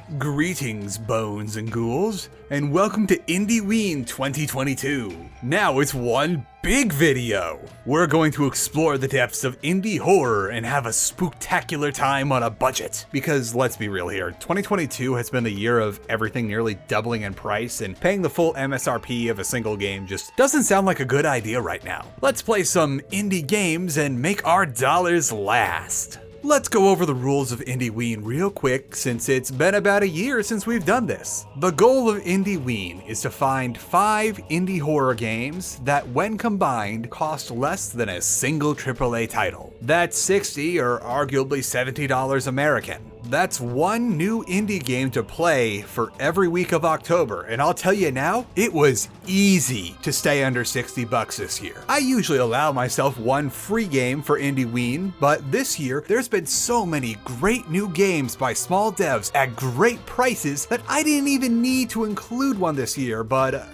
Greetings, bones and ghouls, and welcome to Indieween 2022. Now it's one big video. We're going to explore the depths of indie horror and have a spooktacular time on a budget. Because let's be real here, 2022 has been the year of everything nearly doubling in price, and paying the full MSRP of a single game just doesn't sound like a good idea right now. Let's play some indie games and make our dollars last. Let's go over the rules of Indieween real quick since it's been about a year since we've done this. The goal of Indieween is to find 5 indie horror games that when combined cost less than a single AAA title. That's $60 or arguably $70 American. That's one new indie game to play for every week of October, and I'll tell you now, it was easy to stay under $60 this year. I usually allow myself one free game for Indieween, but this year, there's been so many great new games by small devs at great prices that I didn't even need to include one this year, but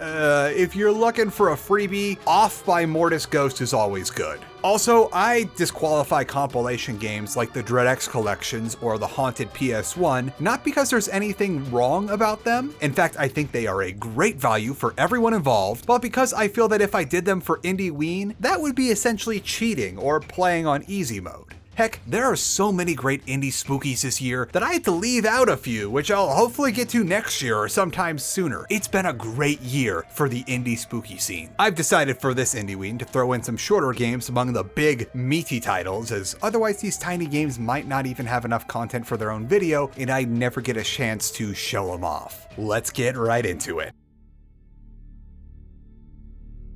if you're looking for a freebie, Off by Mortis Ghost is always good. Also, I disqualify compilation games like the DreadX collections or the Haunted PS1, not because there's anything wrong about them. In fact, I think they are a great value for everyone involved, but because I feel that if I did them for Indieween, that would be essentially cheating or playing on easy mode. Heck, there are so many great indie spookies this year that I had to leave out a few, which I'll hopefully get to next year or sometime sooner. It's been a great year for the indie spooky scene. I've decided for this Indieween to throw in some shorter games among the big, meaty titles, as otherwise these tiny games might not even have enough content for their own video, and I'd never get a chance to show them off. Let's get right into it.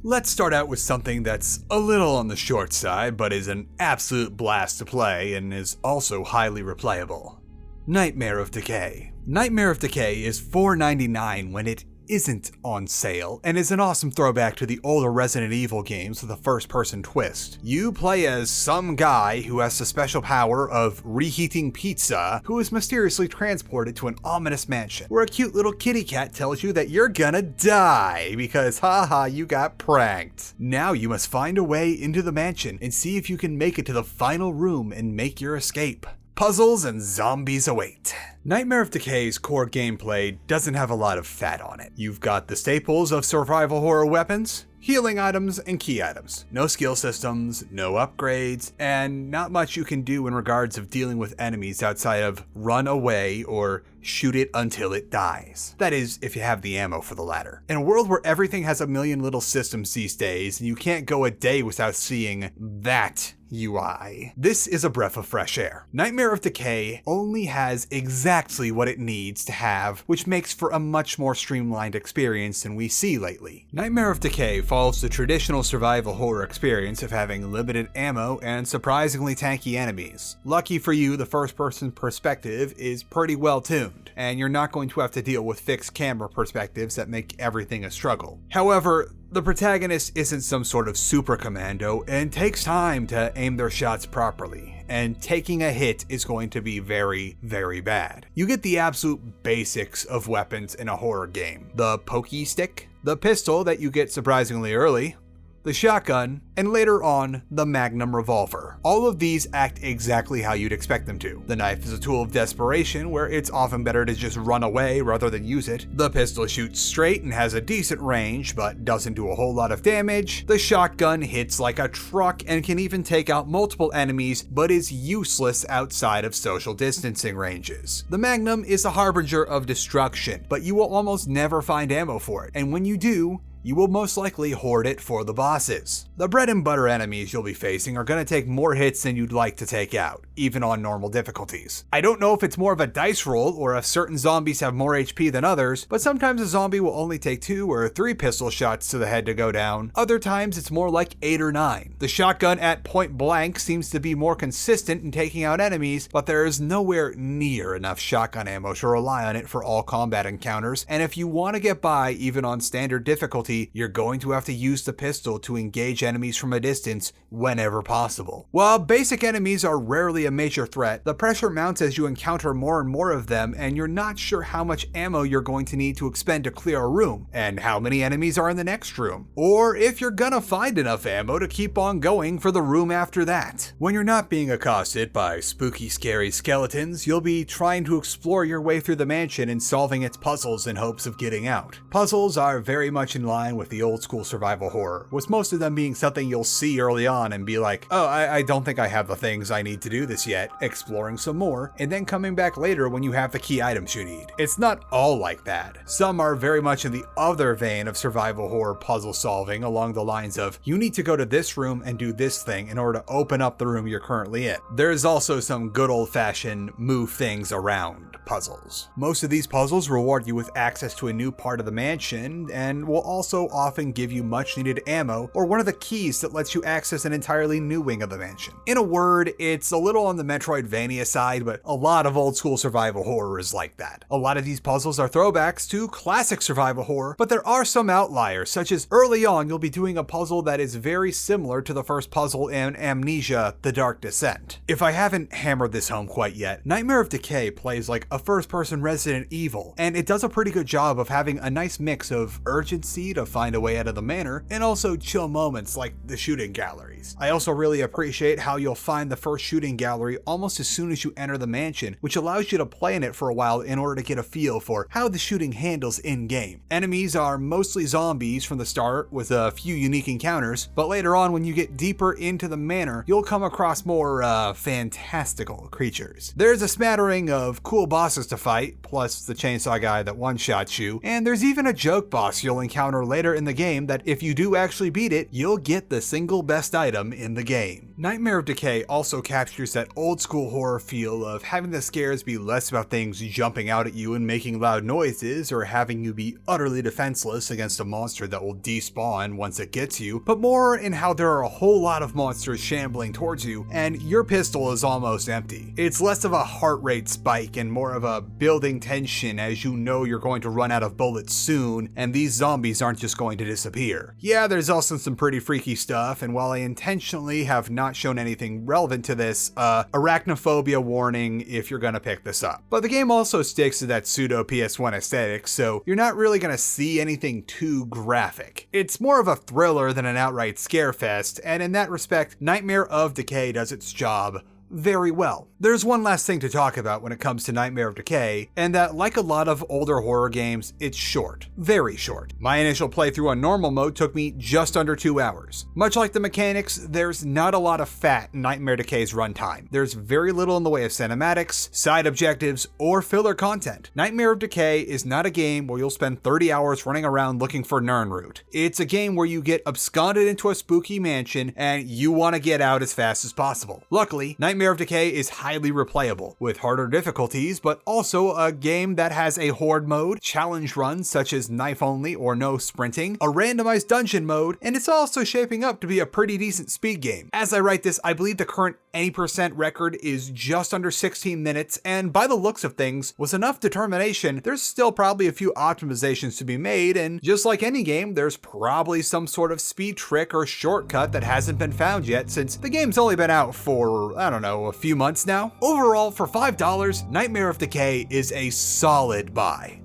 Let's start out with something that's a little on the short side, but is an absolute blast to play and is also highly replayable. Nightmare of Decay. Nightmare of Decay is $4.99 when it isn't on sale, and is an awesome throwback to the older Resident Evil games with a first-person twist. You play as some guy who has the special power of reheating pizza, who is mysteriously transported to an ominous mansion, where a cute little kitty cat tells you that you're gonna die, because haha, you got pranked. Now you must find a way into the mansion and see if you can make it to the final room and make your escape. Puzzles and zombies await. Nightmare of Decay's core gameplay doesn't have a lot of fat on it. You've got the staples of survival horror weapons, healing items, and key items. No skill systems, no upgrades, and not much you can do in regards of dealing with enemies outside of run away or shoot it until it dies. That is, if you have the ammo for the latter. In a world where everything has a million little systems these days, and you can't go a day without seeing that UI, this is a breath of fresh air. Nightmare of Decay only has exactly what it needs to have, which makes for a much more streamlined experience than we see lately. Nightmare of Decay follows the traditional survival horror experience of having limited ammo and surprisingly tanky enemies. Lucky for you, the first-person perspective is pretty well tuned, and you're not going to have to deal with fixed camera perspectives that make everything a struggle. However, the protagonist isn't some sort of super commando and takes time to aim their shots properly, and taking a hit is going to be very, very bad. You get the absolute basics of weapons in a horror game. The pokey stick, the pistol that you get surprisingly early, the shotgun, and later on, the Magnum revolver. All of these act exactly how you'd expect them to. The knife is a tool of desperation, where it's often better to just run away rather than use it. The pistol shoots straight and has a decent range, but doesn't do a whole lot of damage. The shotgun hits like a truck and can even take out multiple enemies, but is useless outside of social distancing ranges. The Magnum is a harbinger of destruction, but you will almost never find ammo for it, and when you do, you will most likely hoard it for the bosses. The bread and butter enemies you'll be facing are going to take more hits than you'd like to take out, even on normal difficulties. I don't know if it's more of a dice roll or if certain zombies have more HP than others, but sometimes a zombie will only take 2 or 3 pistol shots to the head to go down. Other times it's more like 8 or 9. The shotgun at point blank seems to be more consistent in taking out enemies, but there is nowhere near enough shotgun ammo to rely on it for all combat encounters, and if you want to get by even on standard difficulty, difficulty, you're going to have to use the pistol to engage enemies from a distance whenever possible. While basic enemies are rarely a major threat, the pressure mounts as you encounter more and more of them, and you're not sure how much ammo you're going to need to expend to clear a room, and how many enemies are in the next room, or if you're gonna find enough ammo to keep on going for the room after that. When you're not being accosted by spooky, scary skeletons, you'll be trying to explore your way through the mansion and solving its puzzles in hopes of getting out. Puzzles are very much in line with the old school survival horror, with most of them being something you'll see early on and be like, oh, I don't think I have the things I need to do this yet, exploring some more, and then coming back later when you have the key items you need. It's not all like that. Some are very much in the other vein of survival horror puzzle solving, along the lines of, you need to go to this room and do this thing in order to open up the room you're currently in. There's also some good old-fashioned move things around puzzles. Most of these puzzles reward you with access to a new part of the mansion, and will also often give you much needed ammo or one of the keys that lets you access an entirely new wing of the mansion. In a word, it's a little on the Metroidvania side, but a lot of old school survival horror is like that. A lot of these puzzles are throwbacks to classic survival horror, but there are some outliers, such as early on you'll be doing a puzzle that is very similar to the first puzzle in Amnesia: The Dark Descent. If I haven't hammered this home quite yet, Nightmare of Decay plays like a first-person Resident Evil, and it does a pretty good job of having a nice mix of urgency to find a way out of the manor, and also chill moments like the shooting galleries. I also really appreciate how you'll find the first shooting gallery almost as soon as you enter the mansion, which allows you to play in it for a while in order to get a feel for how the shooting handles in-game. Enemies are mostly zombies from the start, with a few unique encounters, but later on when you get deeper into the manor, you'll come across more fantastical creatures. There's a smattering of cool bosses to fight, plus the chainsaw guy that one-shots you, and there's even a joke boss you'll encounter later in the game that if you do actually beat it, you'll get the single best item in the game. Nightmare of Decay also captures that old school horror feel of having the scares be less about things jumping out at you and making loud noises, or having you be utterly defenseless against a monster that will despawn once it gets you, but more in how there are a whole lot of monsters shambling towards you, and your pistol is almost empty. It's less of a heart rate spike and more of a building tension as you know you're going to run out of bullets soon, and these zombies aren't just going to disappear. Yeah, there's also some pretty freaky stuff, and while I intentionally have not shown anything relevant to this, arachnophobia warning if you're gonna pick this up. But the game also sticks to that pseudo PS1 aesthetic, so you're not really gonna see anything too graphic. It's more of a thriller than an outright scarefest, and in that respect, Nightmare of Decay does its job very well. There's one last thing to talk about when it comes to Nightmare of Decay, and that, like a lot of older horror games, it's short. Very short. My initial playthrough on normal mode took me just under 2 hours. Much like the mechanics, there's not a lot of fat in Nightmare Decay's runtime. There's very little in the way of cinematics, side objectives, or filler content. Nightmare of Decay is not a game where you'll spend 30 hours running around looking for Nirnroot. It's a game where you get absconded into a spooky mansion and you want to get out as fast as possible. Luckily, Nightmare of Decay is highly replayable, with harder difficulties, but also a game that has a horde mode, challenge runs such as knife only or no sprinting, a randomized dungeon mode, and it's also shaping up to be a pretty decent speed game. As I write this, I believe the current any % record is just under 16 minutes, and by the looks of things, with enough determination, there's still probably a few optimizations to be made, and just like any game, there's probably some sort of speed trick or shortcut that hasn't been found yet, since the game's only been out for, I don't know, a few months now. Overall, for $5, Nightmare of Decay is a solid buy.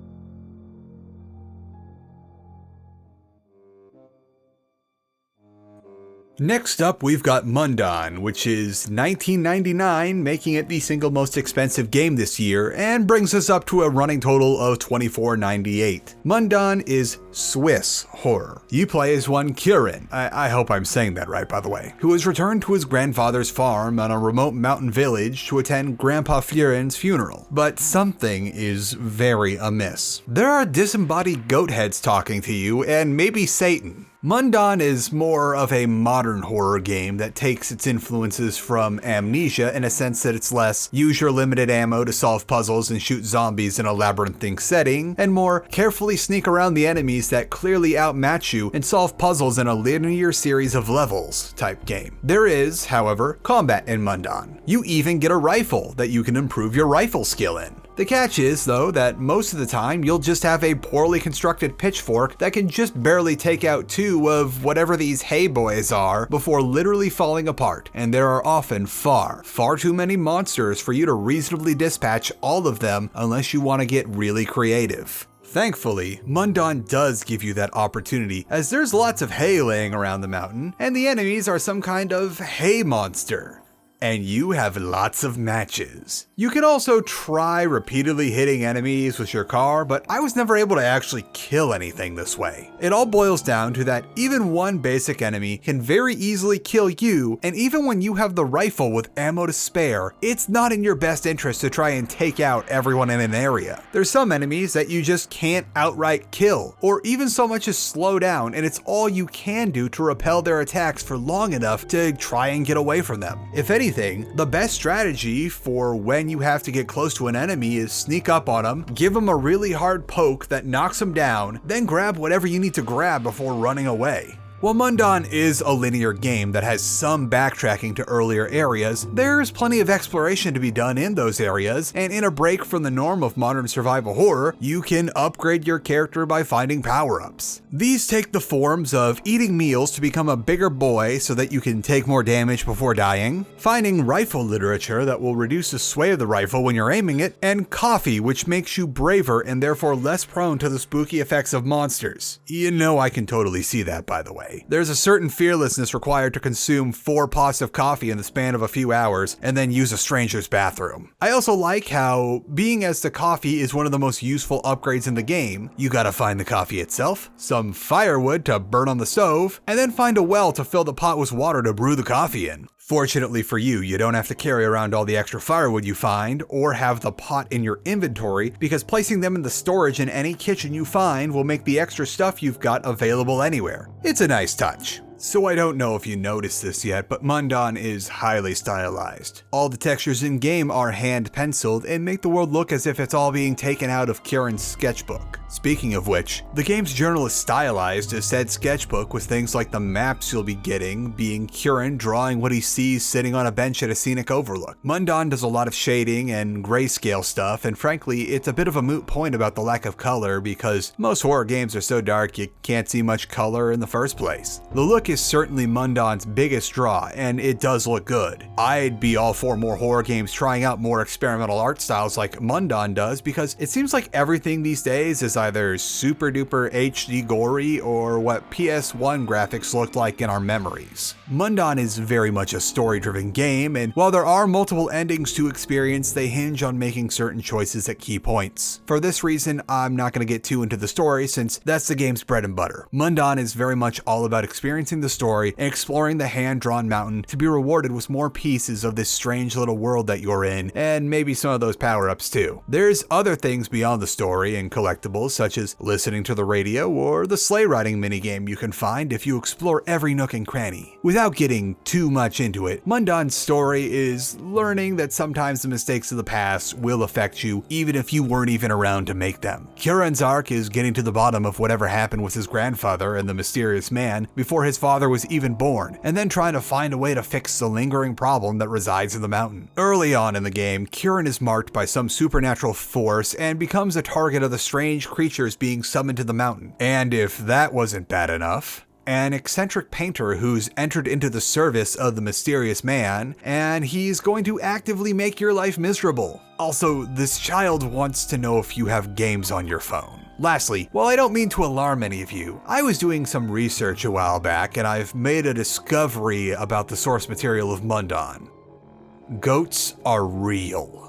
Next up, we've got Mundaun, which is $19.99, making it the single most expensive game this year, and brings us up to a running total of $24.98. Mundaun is Swiss horror. You play as one Kieran, I hope I'm saying that right by the way, who has returned to his grandfather's farm on a remote mountain village to attend Grandpa Fieren's funeral. But something is very amiss. There are disembodied goat heads talking to you, and maybe Satan. Mundaun is more of a modern horror game that takes its influences from Amnesia in a sense that it's less use your limited ammo to solve puzzles and shoot zombies in a labyrinthine setting, and more carefully sneak around the enemies that clearly outmatch you and solve puzzles in a linear series of levels type game. There is, however, combat in Mundaun. You even get a rifle that you can improve your rifle skill in. The catch is, though, that most of the time you'll just have a poorly constructed pitchfork that can just barely take out 2 of whatever these hay boys are before literally falling apart, and there are often far too many monsters for you to reasonably dispatch all of them unless you want to get really creative. Thankfully, Mundaun does give you that opportunity, as there's lots of hay laying around the mountain, and the enemies are some kind of hay monster. And you have lots of matches. You can also try repeatedly hitting enemies with your car, but I was never able to actually kill anything this way. It all boils down to that even one basic enemy can very easily kill you, and even when you have the rifle with ammo to spare, it's not in your best interest to try and take out everyone in an area. There's some enemies that you just can't outright kill, or even so much as slow down, and it's all you can do to repel their attacks for long enough to try and get away from them. If anything, the best strategy for when you have to get close to an enemy is sneak up on them, give them a really hard poke that knocks them down, then grab whatever you need to grab before running away. While Mundaun is a linear game that has some backtracking to earlier areas, there's plenty of exploration to be done in those areas, and in a break from the norm of modern survival horror, you can upgrade your character by finding power-ups. These take the forms of eating meals to become a bigger boy so that you can take more damage before dying, finding rifle literature that will reduce the sway of the rifle when you're aiming it, and coffee, which makes you braver and therefore less prone to the spooky effects of monsters. You know, I can totally see that, by the way. There's a certain fearlessness required to consume 4 pots of coffee in the span of a few hours and then use a stranger's bathroom. I also like how, being as the coffee is one of the most useful upgrades in the game, you gotta find the coffee itself, some firewood to burn on the stove, and then find a well to fill the pot with water to brew the coffee in. Fortunately for you, you don't have to carry around all the extra firewood you find or have the pot in your inventory, because placing them in the storage in any kitchen you find will make the extra stuff you've got available anywhere. It's a nice touch. So I don't know if you noticed this yet, but Mundaun is highly stylized. All the textures in game are hand penciled and make the world look as if it's all being taken out of Kieran's sketchbook. Speaking of which, the game's journal is stylized as said sketchbook, with things like the maps you'll be getting being Kieran drawing what he sees sitting on a bench at a scenic overlook. Mundaun does a lot of shading and grayscale stuff, and frankly, it's a bit of a moot point about the lack of color because most horror games are so dark you can't see much color in the first place. The look is certainly Mundaun's biggest draw, and it does look good. I'd be all for more horror games trying out more experimental art styles like Mundaun does, because it seems like everything these days is either super duper HD gory or what PS1 graphics looked like in our memories. Mundaun is very much a story-driven game, and while there are multiple endings to experience, they hinge on making certain choices at key points. For this reason, I'm not going to get too into the story since that's the game's bread and butter. Mundaun is very much all about experiencing the story and exploring the hand-drawn mountain to be rewarded with more pieces of this strange little world that you're in, and maybe some of those power-ups too. There's other things beyond the story and collectibles, such as listening to the radio or the sleigh riding minigame you can find if you explore every nook and cranny. Without getting too much into it, Mundaun's story is learning that sometimes the mistakes of the past will affect you even if you weren't even around to make them. Kieran's arc is getting to the bottom of whatever happened with his grandfather and the mysterious man before his father was even born, and then trying to find a way to fix the lingering problem that resides in the mountain. Early on in the game, Kieran is marked by some supernatural force and becomes a target of the strange creatures being summoned to the mountain. And if that wasn't bad enough, an eccentric painter who's entered into the service of the mysterious man, and he's going to actively make your life miserable. Also, this child wants to know if you have games on your phone. Lastly, while I don't mean to alarm any of you, I was doing some research a while back and I've made a discovery about the source material of Mundaun. Goats are real.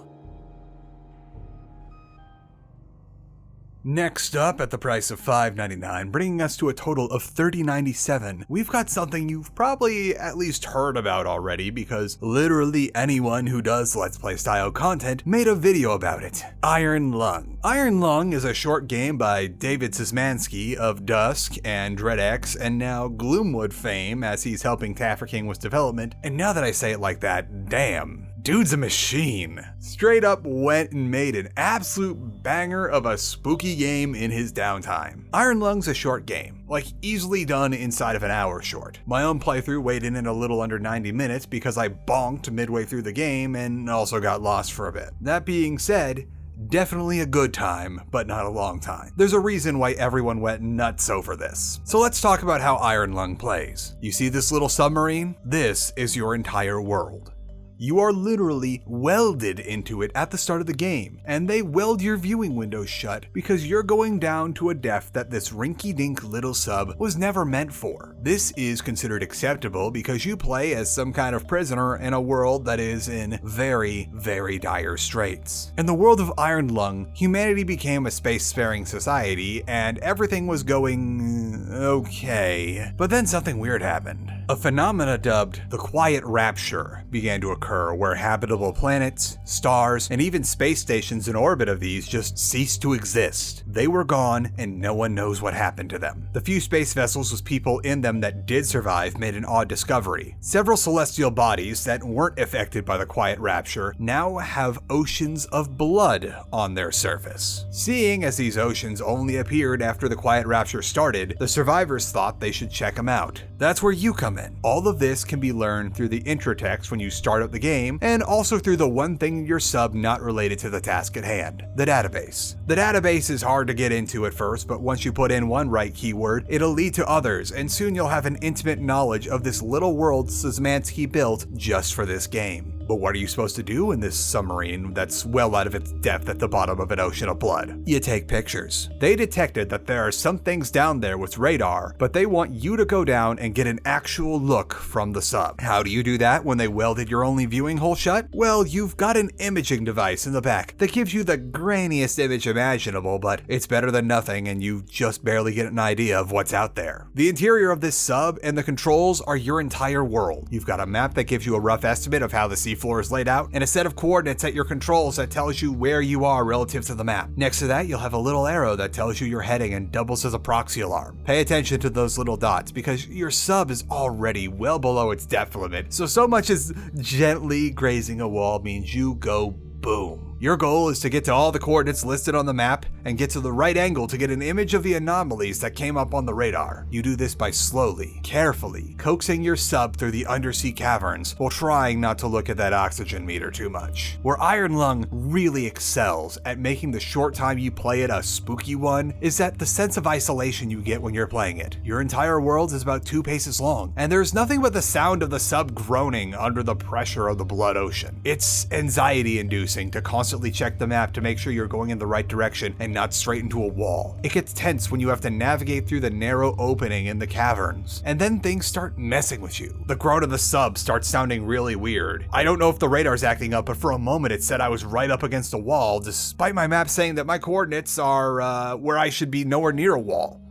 Next up, at the price of $5.99, bringing us to a total of $30.97, we've got something you've probably at least heard about already, because literally anyone who does Let's Play style content made a video about it. Iron Lung. Iron Lung is a short game by David Szymanski of Dusk and DreadX, and now Gloomwood fame, as he's helping Taffer with development. And now that I say it like that, damn. Dude's a machine. Straight up went and made an absolute banger of a spooky game in his downtime. Iron Lung's a short game, like easily done inside of an hour short. My own playthrough weighed in at a little under 90 minutes because I bonked midway through the game and also got lost for a bit. That being said, Definitely a good time, but not a long time. There's a reason why everyone went nuts over this. So let's talk about how Iron Lung plays. You see this little submarine? This is your entire world. You are literally welded into it at the start of the game, and they weld your viewing windows shut because you're going down to a depth that this rinky-dink little sub was never meant for. This is considered acceptable because you play as some kind of prisoner in a world that is in very, very dire straits. In the world of Iron Lung, humanity became a space-sparing society, and everything was going okay. But then something weird happened. A phenomena dubbed the Quiet Rapture began to occur, where habitable planets, stars, and even space stations in orbit of these just ceased to exist. They were gone, and no one knows what happened to them. The few space vessels with people in them that did survive made an odd discovery. Several celestial bodies that weren't affected by the Quiet Rapture now have oceans of blood on their surface. Seeing as these oceans only appeared after the Quiet Rapture started, the survivors thought they should check them out. That's where you come in. All of this can be learned through the intro text when you start up the game, and also through the one thing in your sub not related to the task at hand, the database. The database is hard to get into at first, but once you put in one right keyword, it'll lead to others, and soon you'll have an intimate knowledge of this little world Szymanski built just for this game. But what are you supposed to do in this submarine that's well out of its depth at the bottom of an ocean of blood? You take pictures. They detected that there are some things down there with radar, but they want you to go down and get an actual look from the sub. How do you do that when they welded your only viewing hole shut? Well, you've got an imaging device in the back that gives you the grainiest image imaginable, but it's better than nothing and you just barely get an idea of what's out there. The interior of this sub and the controls are your entire world. You've got a map that gives you a rough estimate of how the seafloor is laid out, and a set of coordinates at your controls that tells you where you are relative to the map. Next to that, you'll have a little arrow that tells you your heading and doubles as a proxy alarm. Pay attention to those little dots because your sub is already well below its depth limit, so much as gently grazing a wall means you go boom. Your goal is to get to all the coordinates listed on the map and get to the right angle to get an image of the anomalies that came up on the radar. You do this by slowly, carefully, coaxing your sub through the undersea caverns while trying not to look at that oxygen meter too much. Where Iron Lung really excels at making the short time you play it a spooky one is that the sense of isolation you get when you're playing it. Your entire world is about 2 paces long, and there's nothing but the sound of the sub groaning under the pressure of the blood ocean. It's anxiety-inducing to constantly check the map to make sure you're going in the right direction and not straight into a wall. It gets tense when you have to navigate through the narrow opening in the caverns, and then things start messing with you. The groan of the sub starts sounding really weird. I don't know if the radar's acting up, but for a moment it said I was right up against a wall, despite my map saying that my coordinates are where I should be nowhere near a wall.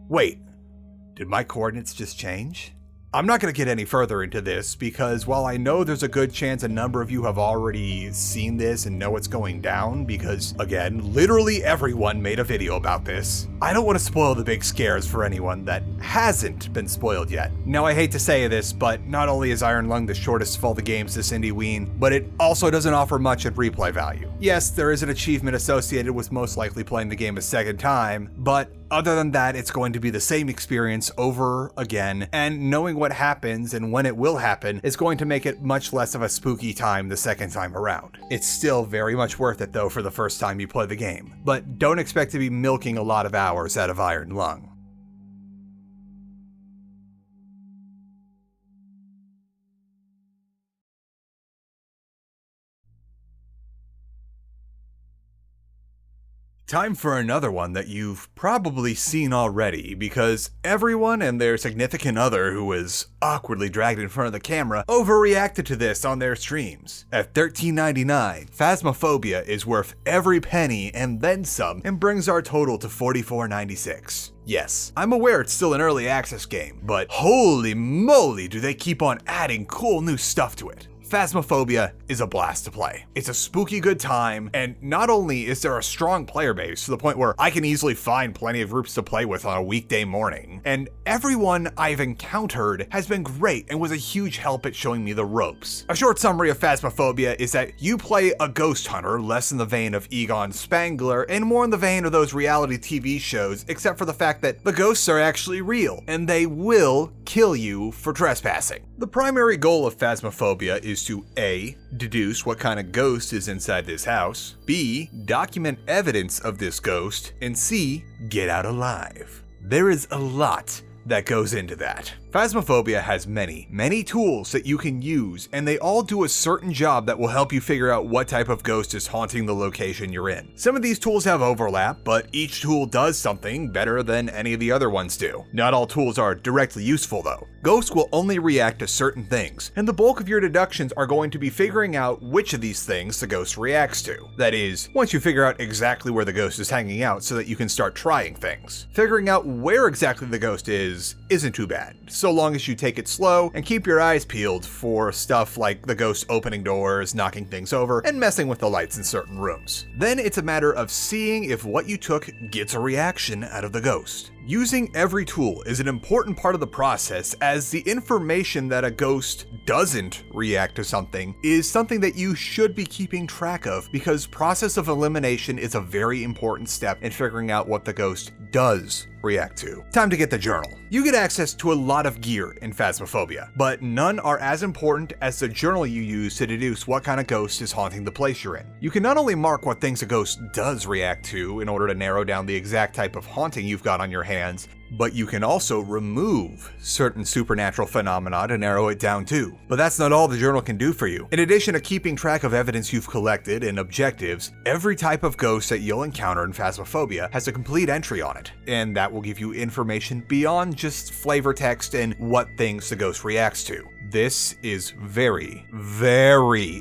Wait, did my coordinates just change? I'm not going to get any further into this because while I know there's a good chance a number of you have already seen this and know what's going down because, again, literally everyone made a video about this, I don't want to spoil the big scares for anyone that hasn't been spoiled yet. Now, I hate to say this, but not only is Iron Lung the shortest of all the games this Indieween, but it also doesn't offer much in replay value. Yes, there is an achievement associated with most likely playing the game a second time, but other than that, it's going to be the same experience over again, and knowing what happens and when it will happen is going to make it much less of a spooky time the second time around. It's still very much worth it though for the first time you play the game, but don't expect to be milking a lot of hours out of Iron Lung. Time for another one that you've probably seen already, because everyone and their significant other who was awkwardly dragged in front of the camera overreacted to this on their streams. At $13.99, Phasmophobia is worth every penny and then some, and brings our total to $44.96. Yes, I'm aware it's still an early access game, but holy moly do they keep on adding cool new stuff to it. Phasmophobia is a blast to play. It's a spooky good time, and not only is there a strong player base to the point where I can easily find plenty of groups to play with on a weekday morning, and everyone I've encountered has been great and was a huge help at showing me the ropes. A short summary of Phasmophobia is that you play a ghost hunter, less in the vein of Egon Spangler and more in the vein of those reality TV shows, except for the fact that the ghosts are actually real, and they will kill you for trespassing. The primary goal of Phasmophobia is used to A. deduce what kind of ghost is inside this house, B. document evidence of this ghost, and C. get out alive. There is a lot that goes into that. Phasmophobia has many tools that you can use, and they all do a certain job that will help you figure out what type of ghost is haunting the location you're in. Some of these tools have overlap, but each tool does something better than any of the other ones do. Not all tools are directly useful though. Ghosts will only react to certain things, and the bulk of your deductions are going to be figuring out which of these things the ghost reacts to. That is, once you figure out exactly where the ghost is hanging out so that you can start trying things. Figuring out where exactly the ghost isn't too bad, so long as you take it slow and keep your eyes peeled for stuff like the ghost opening doors, knocking things over, and messing with the lights in certain rooms. Then it's a matter of seeing if what you took gets a reaction out of the ghost. Using every tool is an important part of the process, as the information that a ghost doesn't react to something is something that you should be keeping track of, because process of elimination is a very important step in figuring out what the ghost does react to. Time to get the journal. You get access to a lot of gear in Phasmophobia, but none are as important as the journal you use to deduce what kind of ghost is haunting the place you're in. You can not only mark what things a ghost does react to in order to narrow down the exact type of haunting you've got on your hands, but you can also remove certain supernatural phenomena to narrow it down too. But that's not all the journal can do for you. In addition to keeping track of evidence you've collected and objectives, every type of ghost that you'll encounter in Phasmophobia has a complete entry on it, and that will give you information beyond just flavor text and what things the ghost reacts to. This is very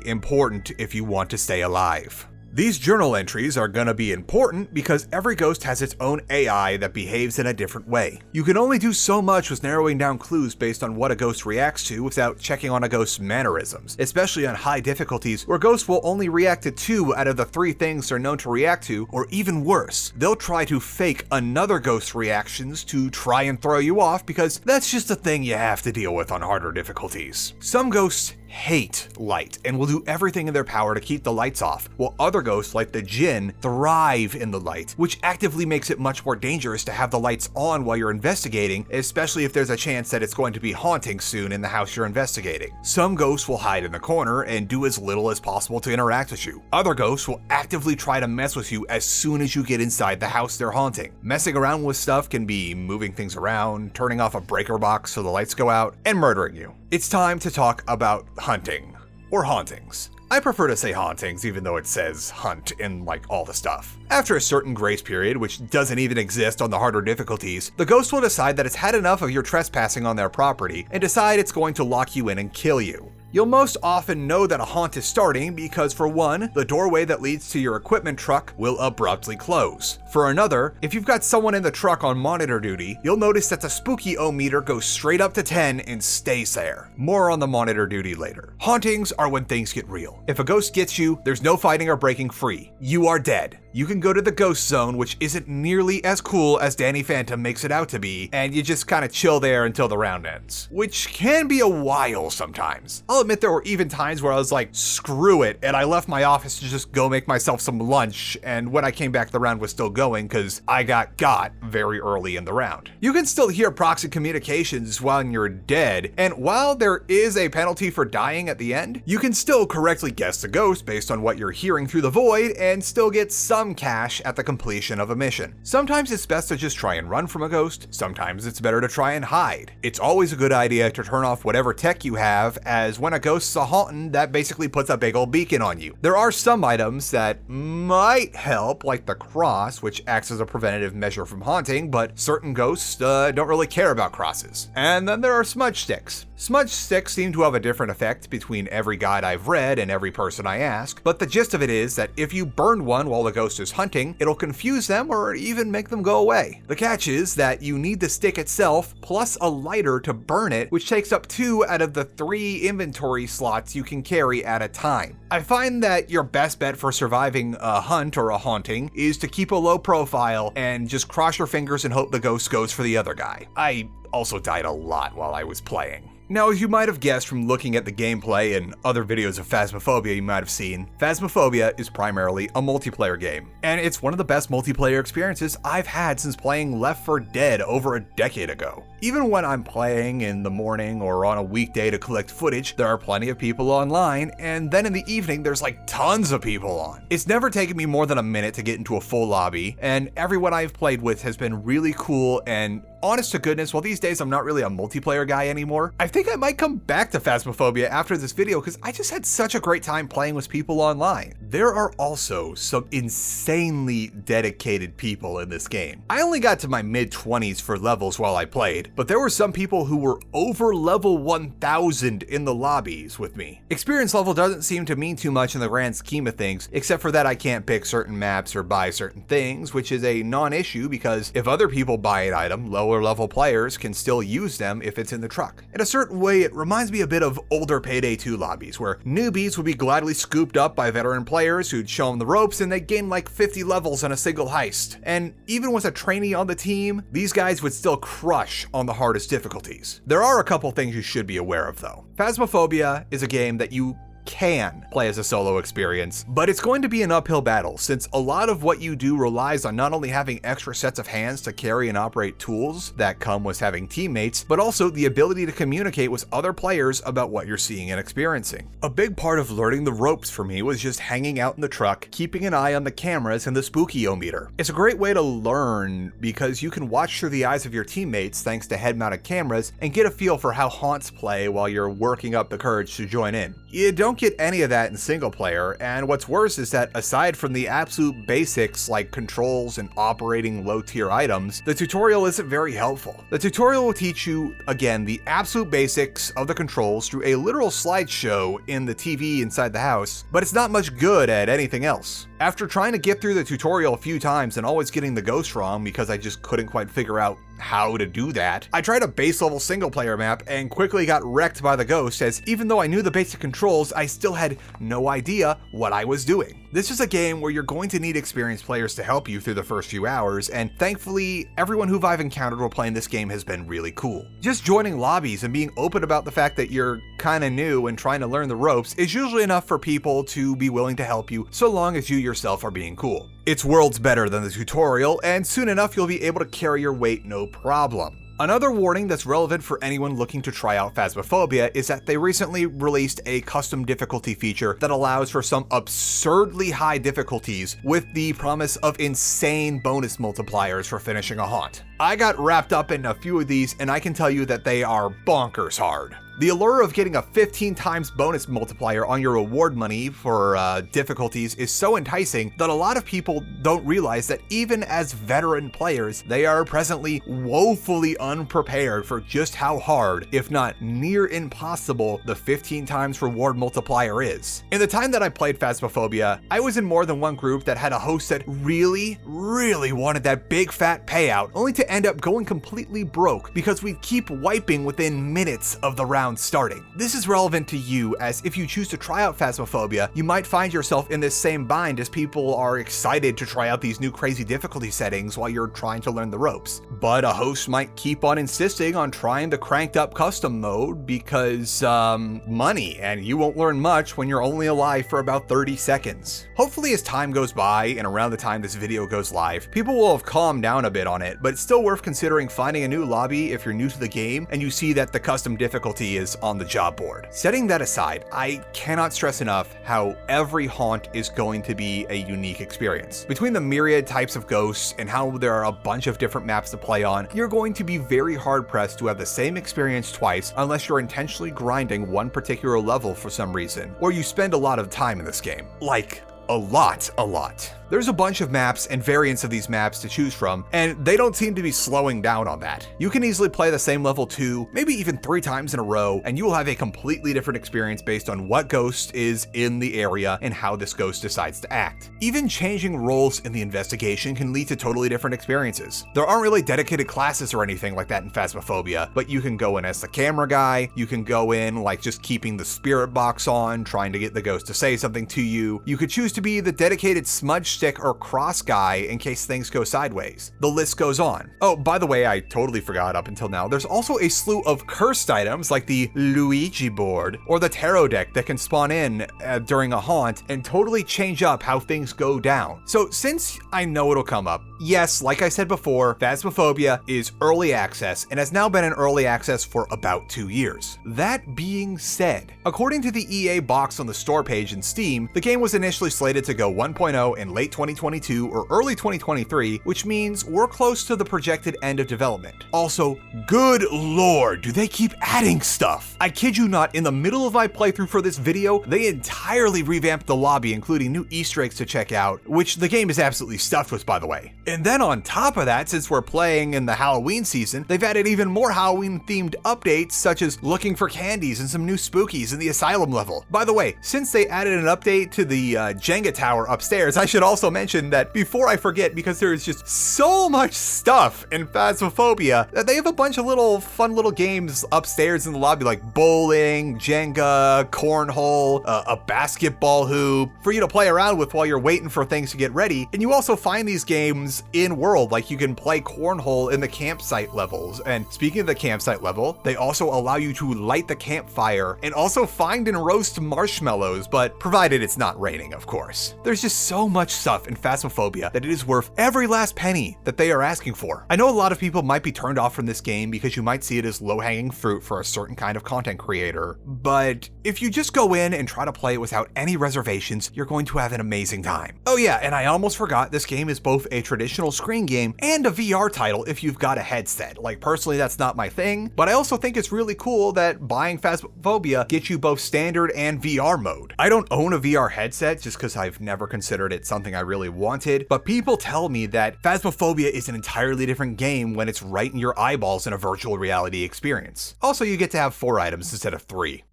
important if you want to stay alive. These journal entries are gonna be important because every ghost has its own AI that behaves in a different way. You can only do so much with narrowing down clues based on what a ghost reacts to without checking on a ghost's mannerisms, especially on high difficulties where ghosts will only react to 2 out of the 3 things they're known to react to, or even worse, they'll try to fake another ghost's reactions to try and throw you off, because that's just a thing you have to deal with on harder difficulties. Some ghosts hate light and will do everything in their power to keep the lights off, while other ghosts like the Jinn thrive in the light, which actively makes it much more dangerous to have the lights on while you're investigating, especially if there's a chance that it's going to be haunting soon in the house you're investigating. Some ghosts will hide in the corner and do as little as possible to interact with you. Other ghosts will actively try to mess with you as soon as you get inside the house they're haunting. Messing around with stuff can be moving things around, turning off a breaker box so the lights go out, and murdering you. It's time to talk about hunting, or hauntings. I prefer to say hauntings even though it says hunt in like all the stuff. After a certain grace period, which doesn't even exist on the harder difficulties, the ghost will decide that it's had enough of your trespassing on their property and decide it's going to lock you in and kill you. You'll most often know that a haunt is starting because, for one, the doorway that leads to your equipment truck will abruptly close. For another, if you've got someone in the truck on monitor duty, you'll notice that the spooky-o-meter goes straight up to 10 and stays there. More on the monitor duty later. Hauntings are when things get real. If a ghost gets you, there's no fighting or breaking free. You are dead. You can go to the ghost zone, which isn't nearly as cool as Danny Phantom makes it out to be, and you just kind of chill there until the round ends, which can be a while sometimes. I'll admit there were even times where I was like, screw it, and I left my office to just go make myself some lunch, and when I came back the round was still going because I got very early in the round. You can still hear proxy communications while you're dead, and while there is a penalty for dying at the end, you can still correctly guess the ghost based on what you're hearing through the void and still get some cash at the completion of a mission. Sometimes it's best to just try and run from a ghost, sometimes it's better to try and hide. It's always a good idea to turn off whatever tech you have, as when a ghost's a hauntin', that basically puts a big old beacon on you. There are some items that might help, like the cross, which acts as a preventative measure from haunting, but certain ghosts don't really care about crosses. And then there are smudge sticks. Smudge sticks seem to have a different effect between every guide I've read and every person I ask, but the gist of it is that if you burn one while the ghost is hunting, it'll confuse them or even make them go away. The catch is that you need the stick itself plus a lighter to burn it, which takes up 2 out of the 3 inventory slots you can carry at a time. I find that your best bet for surviving a hunt or a haunting is to keep a low profile and just cross your fingers and hope the ghost goes for the other guy. I also died a lot while I was playing. Now, as you might have guessed from looking at the gameplay and other videos of Phasmophobia you might have seen, Phasmophobia is primarily a multiplayer game, and it's one of the best multiplayer experiences I've had since playing Left 4 Dead over a decade ago. Even when I'm playing in the morning or on a weekday to collect footage, there are plenty of people online, and then in the evening there's like tons of people on. It's never taken me more than a minute to get into a full lobby, and everyone I've played with has been really cool, and honest to goodness, while these days I'm not really a multiplayer guy anymore, I think I might come back to Phasmophobia after this video because I just had such a great time playing with people online. There are also some insanely dedicated people in this game. I only got to my mid-20s for levels while I played, but there were some people who were over level 1000 in the lobbies with me. Experience level doesn't seem to mean too much in the grand scheme of things, except for that I can't pick certain maps or buy certain things, which is a non-issue because if other people buy an item, lower level players can still use them if it's in the truck. In a certain way, it reminds me a bit of older Payday 2 lobbies, where newbies would be gladly scooped up by veteran players who'd show them the ropes and they'd gain like 50 levels on a single heist. And even with a trainee on the team, these guys would still crush on the hardest difficulties. There are a couple things you should be aware of though. Phasmophobia is a game that you can play as a solo experience, but it's going to be an uphill battle since a lot of what you do relies on not only having extra sets of hands to carry and operate tools that come with having teammates, but also the ability to communicate with other players about what you're seeing and experiencing. A big part of learning the ropes for me was just hanging out in the truck, keeping an eye on the cameras and the spookiometer. It's a great way to learn because you can watch through the eyes of your teammates thanks to head-mounted cameras and get a feel for how haunts play while you're working up the courage to join in. You don't get any of that in single player, and what's worse is that aside from the absolute basics like controls and operating low tier items, the tutorial isn't very helpful. The tutorial will teach you, again, the absolute basics of the controls through a literal slideshow in the TV inside the house, but it's not much good at anything else. After trying to get through the tutorial a few times and always getting the ghost wrong because I just couldn't quite figure out how to do that, I tried a base level single player map and quickly got wrecked by the ghost, as even though I knew the basic controls, I still had no idea what I was doing. This is a game where you're going to need experienced players to help you through the first few hours, and thankfully, everyone who I've encountered while playing this game has been really cool. Just joining lobbies and being open about the fact that you're kinda new and trying to learn the ropes is usually enough for people to be willing to help you so long as you yourself are being cool. It's worlds better than the tutorial, and soon enough you'll be able to carry your weight no problem. Another warning that's relevant for anyone looking to try out Phasmophobia is that they recently released a custom difficulty feature that allows for some absurdly high difficulties with the promise of insane bonus multipliers for finishing a haunt. I got wrapped up in a few of these and I can tell you that they are bonkers hard. The allure of getting a 15 times bonus multiplier on your reward money for difficulties is so enticing that a lot of people don't realize that even as veteran players, they are presently woefully unprepared for just how hard, if not near impossible, the 15 times reward multiplier is. In the time that I played Phasmophobia, I was in more than one group that had a host that really wanted that big fat payout, only to end up going completely broke because we'd keep wiping within minutes of the round starting. This is relevant to you, as if you choose to try out Phasmophobia, you might find yourself in this same bind as people are excited to try out these new crazy difficulty settings while you're trying to learn the ropes. But a host might keep on insisting on trying the cranked up custom mode because, money, and you won't learn much when you're only alive for about 30 seconds. Hopefully as time goes by and around the time this video goes live, people will have calmed down a bit on it, but it's still worth considering finding a new lobby if you're new to the game and you see that the custom difficulty is on the job board. Setting that aside, I cannot stress enough how every haunt is going to be a unique experience. Between the myriad types of ghosts and how there are a bunch of different maps to play on, you're going to be very hard pressed to have the same experience twice unless you're intentionally grinding one particular level for some reason, or you spend a lot of time in this game. Like, a lot. There's a bunch of maps and variants of these maps to choose from, and they don't seem to be slowing down on that. You can easily play the same level 2, maybe even 3 times in a row, and you will have a completely different experience based on what ghost is in the area and how this ghost decides to act. Even changing roles in the investigation can lead to totally different experiences. There aren't really dedicated classes or anything like that in Phasmophobia, but you can go in as the camera guy, you can go in like just keeping the spirit box on, trying to get the ghost to say something to you. You could choose to be the dedicated smudge matchstick or cross guy in case things go sideways. The list goes on. Oh, by the way, I totally forgot up until now, there's also a slew of cursed items like the Luigi board or the tarot deck that can spawn in during a haunt and totally change up how things go down. So since I know it'll come up, yes, like I said before, Phasmophobia is early access and has now been in early access for about 2 years. That being said, according to the EA box on the store page in Steam, the game was initially slated to go 1.0 in late 2022 or early 2023, which means we're close to the projected end of development. Also, good lord, do they keep adding stuff? I kid you not, in the middle of my playthrough for this video, they entirely revamped the lobby, including new Easter eggs to check out, which the game is absolutely stuffed with, by the way. And then on top of that, since we're playing in the Halloween season, they've added even more Halloween-themed updates, such as looking for candies and some new spookies in the asylum level. By the way, since they added an update to the Jenga tower upstairs, I should also mention that before I forget, because there is just so much stuff in Phasmophobia, that they have a bunch of fun little games upstairs in the lobby, like bowling, Jenga, cornhole, a basketball hoop, for you to play around with while you're waiting for things to get ready. And you also find these games in world, like you can play cornhole in the campsite levels. And speaking of the campsite level, they also allow you to light the campfire and also find and roast marshmallows, but provided it's not raining, of course. There's just so much stuff in Phasmophobia that it is worth every last penny that they are asking for. I know a lot of people might be turned off from this game because you might see it as low-hanging fruit for a certain kind of content creator, but if you just go in and try to play it without any reservations, you're going to have an amazing time. Oh yeah, and I almost forgot, this game is both a traditional screen game and a VR title if you've got a headset. Like, personally, that's not my thing, but I also think it's really cool that buying Phasmophobia gets you both standard and VR mode. I don't own a VR headset just because I've never considered it something I really wanted, but people tell me that Phasmophobia is an entirely different game when it's right in your eyeballs in a virtual reality experience. Also, you get to have 4 items instead of 3.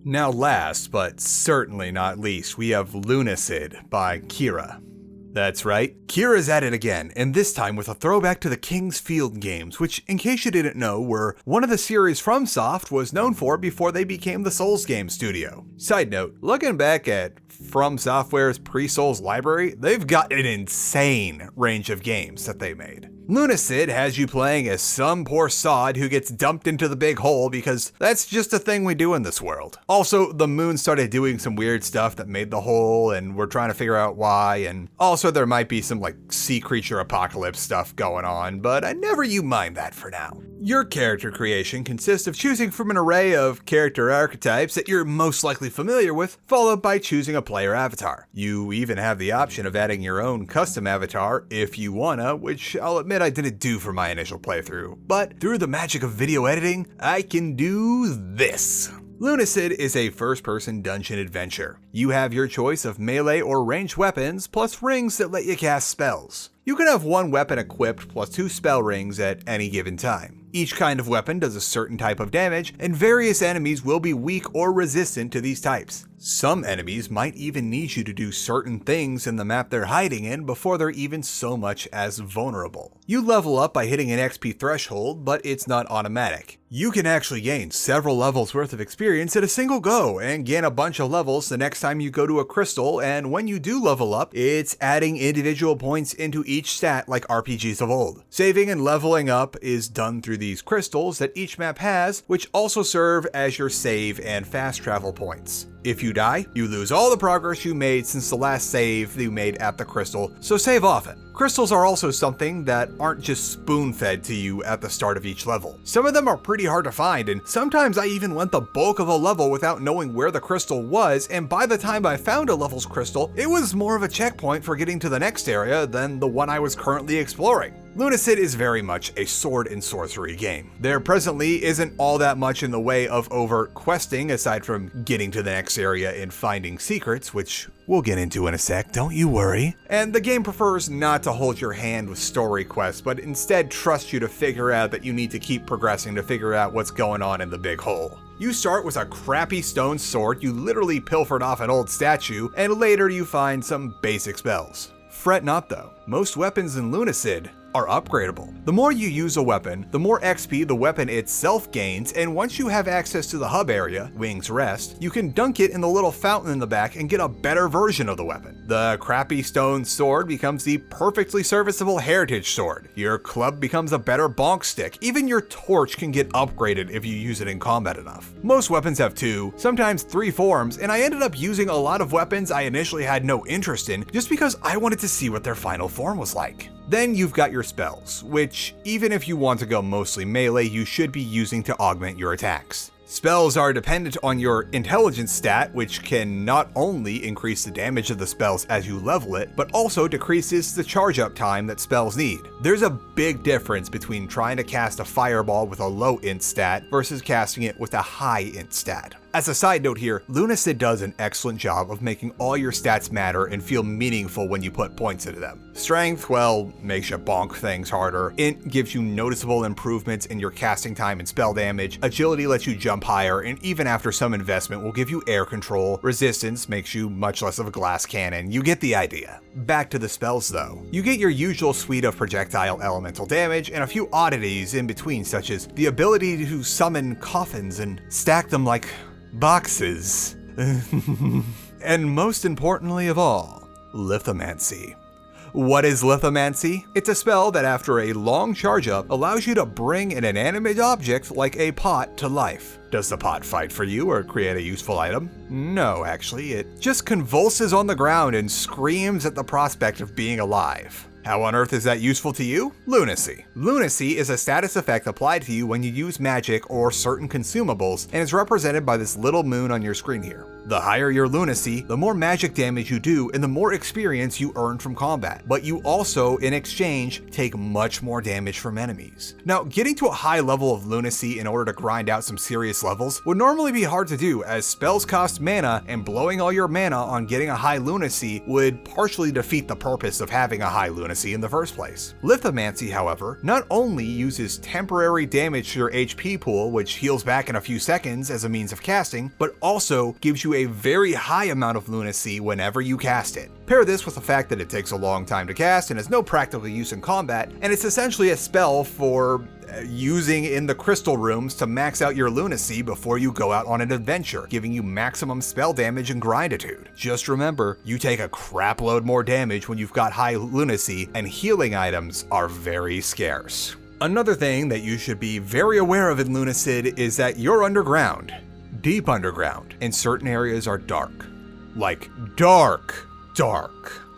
Now last, but certainly not least, we have Lunacid by Kira. That's right, Kira's at it again, and this time with a throwback to the King's Field games, which, in case you didn't know, were one of the series FromSoft was known for before they became the Souls game studio. Side note, looking back at From Software's pre-Souls library, they've got an insane range of games that they made. Lunacid has you playing as some poor sod who gets dumped into the big hole because that's just a thing we do in this world. Also, the moon started doing some weird stuff that made the hole, and we're trying to figure out why, and also there might be some like sea creature apocalypse stuff going on, but never you mind that for now. Your character creation consists of choosing from an array of character archetypes that you're most likely familiar with, followed by choosing a player avatar. You even have the option of adding your own custom avatar if you wanna, which I'll admit I didn't do for my initial playthrough, but through the magic of video editing, I can do this. Lunacid is a first-person dungeon adventure. You have your choice of melee or ranged weapons, plus rings that let you cast spells. You can have 1 weapon equipped plus 2 spell rings at any given time. Each kind of weapon does a certain type of damage, and various enemies will be weak or resistant to these types. Some enemies might even need you to do certain things in the map they're hiding in before they're even so much as vulnerable. You level up by hitting an XP threshold, but it's not automatic. You can actually gain several levels worth of experience at a single go, and gain a bunch of levels the next time you go to a crystal, and when you do level up, it's adding individual points into each stat like RPGs of old. Saving and leveling up is done through these crystals that each map has, which also serve as your save and fast travel points. If you die, you lose all the progress you made since the last save you made at the crystal, so save often. Crystals are also something that aren't just spoon-fed to you at the start of each level. Some of them are pretty hard to find, and sometimes I even went the bulk of a level without knowing where the crystal was, and by the time I found a level's crystal, it was more of a checkpoint for getting to the next area than the one I was currently exploring. Lunacid is very much a sword and sorcery game. There presently isn't all that much in the way of overt questing aside from getting to the next area and finding secrets, which we'll get into in a sec, don't you worry. And the game prefers not to hold your hand with story quests, but instead trust you to figure out that you need to keep progressing to figure out what's going on in the big hole. You start with a crappy stone sword you literally pilfered off an old statue, and later you find some basic spells. Fret not though, most weapons in Lunacid are upgradable. The more you use a weapon, the more XP the weapon itself gains, and once you have access to the hub area, Wing's Rest, you can dunk it in the little fountain in the back and get a better version of the weapon. The crappy stone sword becomes the perfectly serviceable heritage sword. Your club becomes a better bonk stick. Even your torch can get upgraded if you use it in combat enough. Most weapons have 2, sometimes 3 forms, and I ended up using a lot of weapons I initially had no interest in just because I wanted to see what their final form was like. Then you've got your spells, which even if you want to go mostly melee, you should be using to augment your attacks. Spells are dependent on your intelligence stat, which can not only increase the damage of the spells as you level it, but also decreases the charge up time that spells need. There's a big difference between trying to cast a fireball with a low int stat versus casting it with a high int stat. As a side note here, Lunacid does an excellent job of making all your stats matter and feel meaningful when you put points into them. Strength, well, makes you bonk things harder. Int gives you noticeable improvements in your casting time and spell damage. Agility lets you jump higher, and even after some investment will give you air control. Resistance makes you much less of a glass cannon. You get the idea. Back to the spells though. You get your usual suite of projectile elemental damage and a few oddities in between, such as the ability to summon coffins and stack them like boxes. And most importantly of all, lithomancy. What is lithomancy? It's a spell that after a long charge up allows you to bring an inanimate object like a pot to life. Does the pot fight for you or create a useful item? No, actually, it just convulses on the ground and screams at the prospect of being alive. How on earth is that useful to you? Lunacy. Lunacy is a status effect applied to you when you use magic or certain consumables, and is represented by this little moon on your screen here. The higher your lunacy, the more magic damage you do and the more experience you earn from combat, but you also, in exchange, take much more damage from enemies. Now, getting to a high level of lunacy in order to grind out some serious levels would normally be hard to do, as spells cost mana, and blowing all your mana on getting a high lunacy would partially defeat the purpose of having a high lunacy in the first place. Lithomancy, however, not only uses temporary damage to your HP pool, which heals back in a few seconds as a means of casting, but also gives you a very high amount of lunacy whenever you cast it. Pair this with the fact that it takes a long time to cast and has no practical use in combat, and it's essentially a spell for using in the crystal rooms to max out your lunacy before you go out on an adventure, giving you maximum spell damage and grinditude. Just remember, you take a crap load more damage when you've got high lunacy, and healing items are very scarce. Another thing that you should be very aware of in Lunacid is that you're underground. Deep underground, and certain areas are dark. Like dark.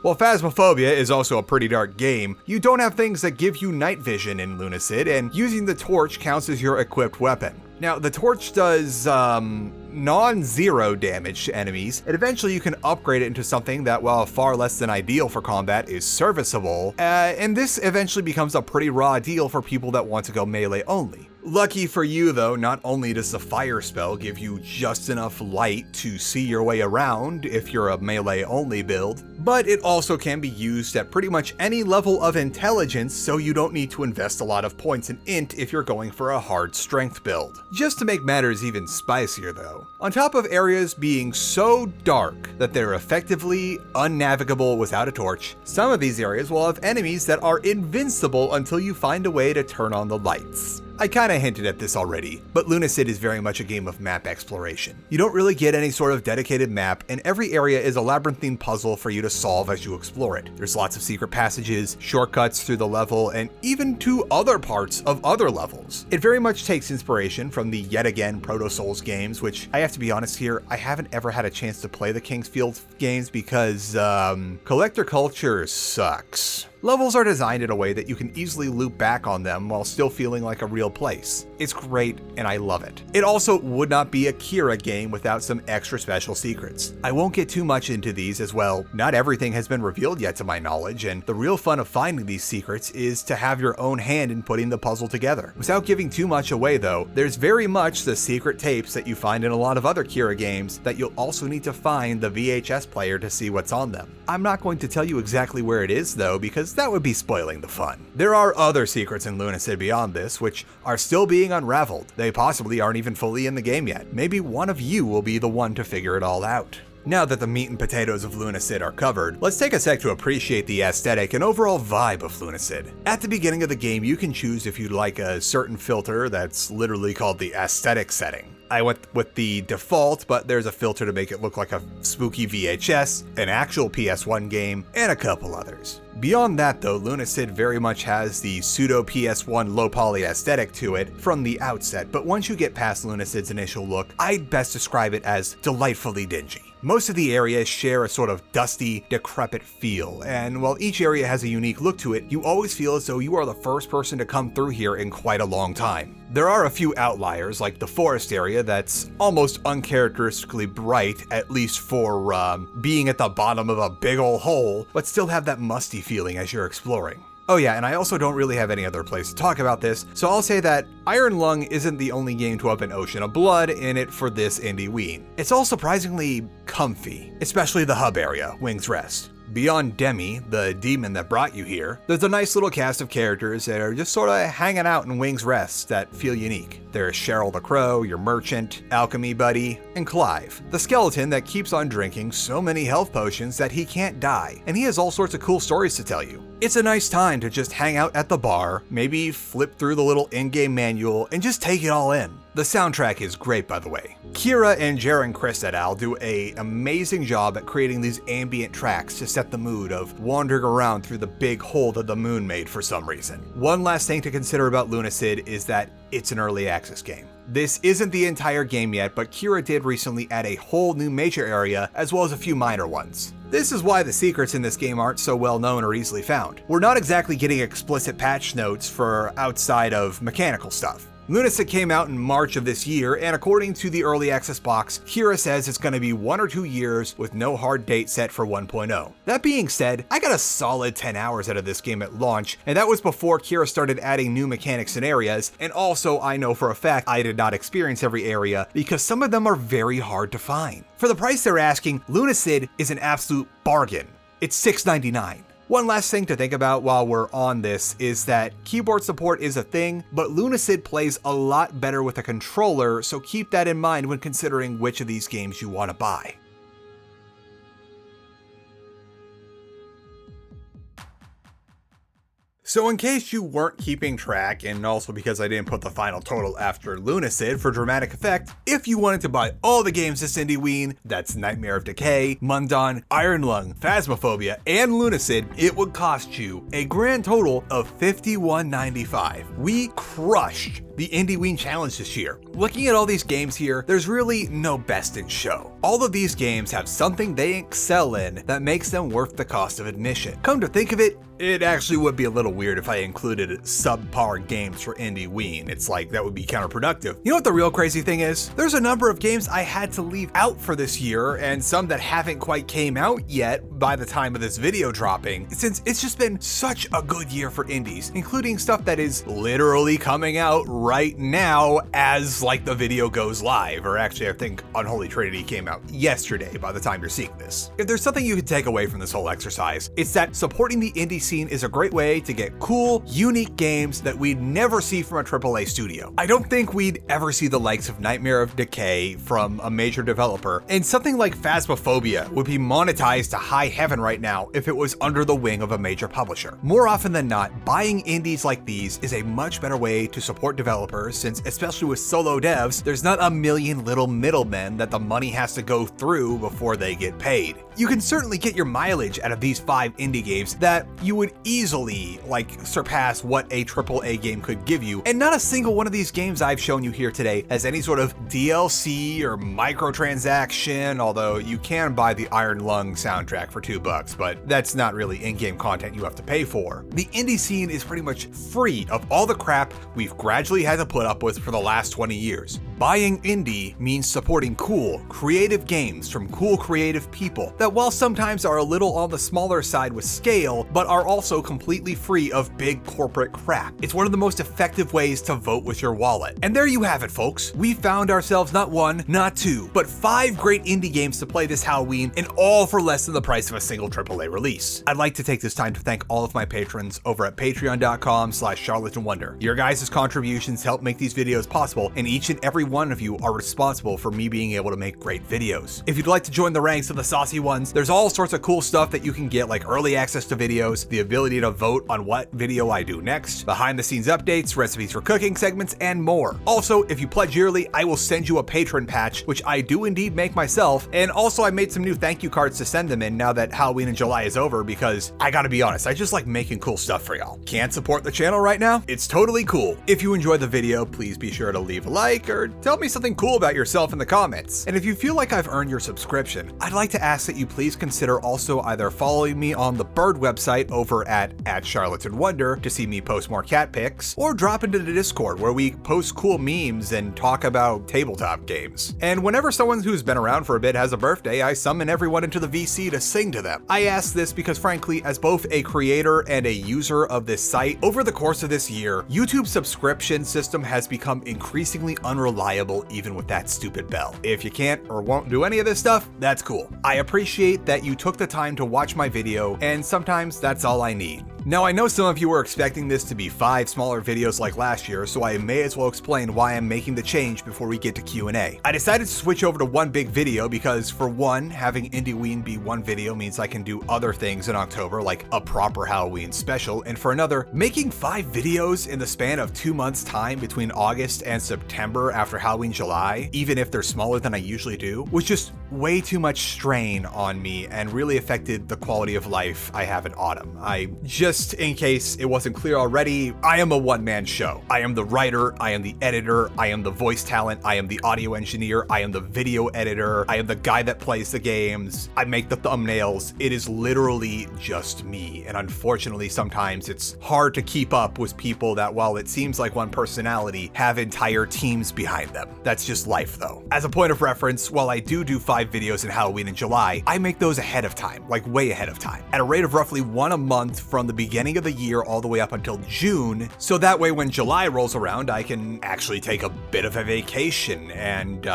While Phasmophobia is also a pretty dark game, you don't have things that give you night vision in Lunacid, and using the torch counts as your equipped weapon. Now, the torch does non-zero damage to enemies, and eventually you can upgrade it into something that, while far less than ideal for combat, is serviceable, and this eventually becomes a pretty raw deal for people that want to go melee only. Lucky for you though, not only does the fire spell give you just enough light to see your way around if you're a melee only build, but it also can be used at pretty much any level of intelligence, so you don't need to invest a lot of points in int if you're going for a hard strength build. Just to make matters even spicier though, on top of areas being so dark that they're effectively unnavigable without a torch, some of these areas will have enemies that are invincible until you find a way to turn on the lights. I kinda hinted at this already, but Lunacid is very much a game of map exploration. You don't really get any sort of dedicated map, and every area is a labyrinthine puzzle for you to solve as you explore it. There's lots of secret passages, shortcuts through the level, and even to other parts of other levels. It very much takes inspiration from the yet again Proto Souls games, which I have to be honest here, I haven't ever had a chance to play the Kingsfield games because, collector culture sucks. Levels are designed in a way that you can easily loop back on them while still feeling like a real place. It's great, and I love it. It also would not be a Kira game without some extra special secrets. I won't get too much into these, as well, not everything has been revealed yet to my knowledge, and the real fun of finding these secrets is to have your own hand in putting the puzzle together. Without giving too much away though, there's very much the secret tapes that you find in a lot of other Kira games that you'll also need to find the VHS player to see what's on them. I'm not going to tell you exactly where it is though, because that would be spoiling the fun. There are other secrets in Lunacid beyond this, which are still being unraveled. They possibly aren't even fully in the game yet. Maybe one of you will be the one to figure it all out. Now that the meat and potatoes of Lunacid are covered, let's take a sec to appreciate the aesthetic and overall vibe of Lunacid. At the beginning of the game, you can choose if you'd like a certain filter that's literally called the aesthetic setting. I went with the default, but there's a filter to make it look like a spooky VHS, an actual PS1 game, and a couple others. Beyond that though, Lunacid very much has the pseudo PS1 low poly aesthetic to it from the outset, but once you get past Lunacid's initial look, I'd best describe it as delightfully dingy. Most of the areas share a sort of dusty, decrepit feel, and while each area has a unique look to it, you always feel as though you are the first person to come through here in quite a long time. There are a few outliers, like the forest area that's almost uncharacteristically bright, at least for being at the bottom of a big ol' hole, but still have that musty feeling as you're exploring. Oh yeah, and I also don't really have any other place to talk about this, so I'll say that Iron Lung isn't the only game to have an ocean of blood in it for this Indieween. It's all surprisingly comfy, especially the hub area, Wing's Rest. Beyond Demi, the demon that brought you here, there's a nice little cast of characters that are just sort of hanging out in Wing's Rest that feel unique. There's Cheryl the Crow, your merchant, alchemy buddy, and Clive, the skeleton that keeps on drinking so many health potions that he can't die, and he has all sorts of cool stories to tell you. It's a nice time to just hang out at the bar, maybe flip through the little in-game manual, and just take it all in. The soundtrack is great, by the way. Kira and Jaren Chris et al. Do an amazing job at creating these ambient tracks to set the mood of wandering around through the big hole that the moon made for some reason. One last thing to consider about Lunacid is that it's an early access game. This isn't the entire game yet, but Kira did recently add a whole new major area as well as a few minor ones. This is why the secrets in this game aren't so well known or easily found. We're not exactly getting explicit patch notes for outside of mechanical stuff. Lunacid came out in March of this year, and according to the early access box, Kira says it's going to be 1 or 2 years with no hard date set for 1.0. That being said, I got a solid 10 hours out of this game at launch, and that was before Kira started adding new mechanics and areas, and also I know for a fact I did not experience every area because some of them are very hard to find. For the price they're asking, Lunacid is an absolute bargain. It's $6.99. One last thing to think about while we're on this is that keyboard support is a thing, but Lunacid plays a lot better with a controller, so keep that in mind when considering which of these games you want to buy. So in case you weren't keeping track, and also because I didn't put the final total after Lunacid for dramatic effect, if you wanted to buy all the games this Indieween, that's Nightmare of Decay, Mundaun, Iron Lung, Phasmophobia, and Lunacid, it would cost you a grand total of $51.95. We crushed the Indieween challenge this year. Looking at all these games here, there's really no best in show. All of these games have something they excel in that makes them worth the cost of admission. Come to think of it, it actually would be a little weird if I included subpar games for Indieween. It's like, that would be counterproductive. You know what the real crazy thing is? There's a number of games I had to leave out for this year, and some that haven't quite came out yet by the time of this video dropping, since it's just been such a good year for indies, including stuff that is literally coming out right now as like the video goes live, or actually I think Unholy Trinity came out yesterday by the time you're seeing this. If there's something you can take away from this whole exercise, it's that supporting the indie scene is a great way to get cool, unique games that we'd never see from a AAA studio. I don't think we'd ever see the likes of Nightmare of Decay from a major developer, and something like Phasmophobia would be monetized to high heaven right now if it was under the wing of a major publisher. More often than not, buying indies like these is a much better way to support developers, since especially with solo devs, there's not a million little middlemen that the money has to go through before they get paid. You can certainly get your mileage out of these 5 indie games that you would easily surpass what a AAA game could give you, and not a single one of these games I've shown you here today has any sort of DLC or microtransaction, although you can buy the Iron Lung soundtrack for $2, but that's not really in-game content you have to pay for. The indie scene is pretty much free of all the crap we've gradually had to put up with for the last 20 years. Buying indie means supporting cool, creative games from cool, creative people that, while sometimes are a little on the smaller side with scale, but are also completely free of big corporate crap. It's one of the most effective ways to vote with your wallet. And there you have it, folks. We found ourselves not 1, not 2, but 5 great indie games to play this Halloween, and all for less than the price of a single AAA release. I'd like to take this time to thank all of my patrons over at patreon.com/charlatanwonder. Your guys' contributions help make these videos possible, and each and every one of you are responsible for me being able to make great videos. If you'd like to join the ranks of the saucy ones, there's all sorts of cool stuff that you can get, like early access to videos, the ability to vote on what video I do next, behind the scenes updates, recipes for cooking segments, and more. Also, if you pledge yearly, I will send you a patron patch, which I do indeed make myself, and also I made some new thank you cards to send them in now that Halloween in July is over, because I gotta be honest, I just like making cool stuff for y'all. Can't support the channel right now? It's totally cool. If you enjoyed the video, please be sure to leave a like or tell me something cool about yourself in the comments. And if you feel like I've earned your subscription, I'd like to ask that you please consider also either following me on the Bird website over at Charlatan Wonder to see me post more cat pics, or drop into the Discord where we post cool memes and talk about tabletop games. And whenever someone who's been around for a bit has a birthday, I summon everyone into the VC to sing to them. I ask this because frankly, as both a creator and a user of this site, over the course of this year, YouTube's subscription system has become increasingly unreliable even with that stupid bell. If you can't or won't do any of this stuff, that's cool. I appreciate that you took the time to watch my video, and sometimes that's all I need. Now, I know some of you were expecting this to be 5 smaller videos like last year, so I may as well explain why I'm making the change before we get to Q&A. I decided to switch over to one big video because, for one, having Indieween be one video means I can do other things in October, like a proper Halloween special, and for another, making 5 videos in the span of 2 months' time between August and September after Halloween July, even if they're smaller than I usually do, was just way too much strain on me and really affected the quality of life I have in autumn. Just in case it wasn't clear already, I am a one-man show. I am the writer, I am the editor, I am the voice talent, I am the audio engineer, I am the video editor, I am the guy that plays the games, I make the thumbnails. It is literally just me, and unfortunately sometimes it's hard to keep up with people that, while it seems like one personality, have entire teams behind them. That's just life though. As a point of reference, while I do 5 videos in Halloween in July, I make those ahead of time, like way ahead of time, at a rate of roughly 1 a month from the beginning of the year all the way up until June, so that way when July rolls around, I can actually take a bit of a vacation and,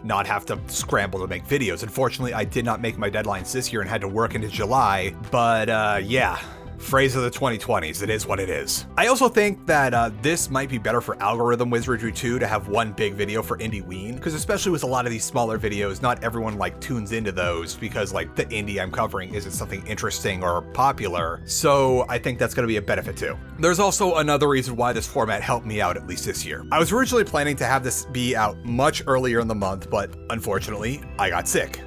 not have to scramble to make videos. Unfortunately, I did not make my deadlines this year and had to work into July, but yeah. Phrase of the 2020s, it is what it is. I also think that this might be better for algorithm wizardry too, to have one big video for Indieween, because especially with a lot of these smaller videos, not everyone tunes into those because the indie I'm covering isn't something interesting or popular. So I think that's going to be a benefit too. There's also another reason why this format helped me out, at least this year. I was originally planning to have this be out much earlier in the month, but unfortunately I got sick.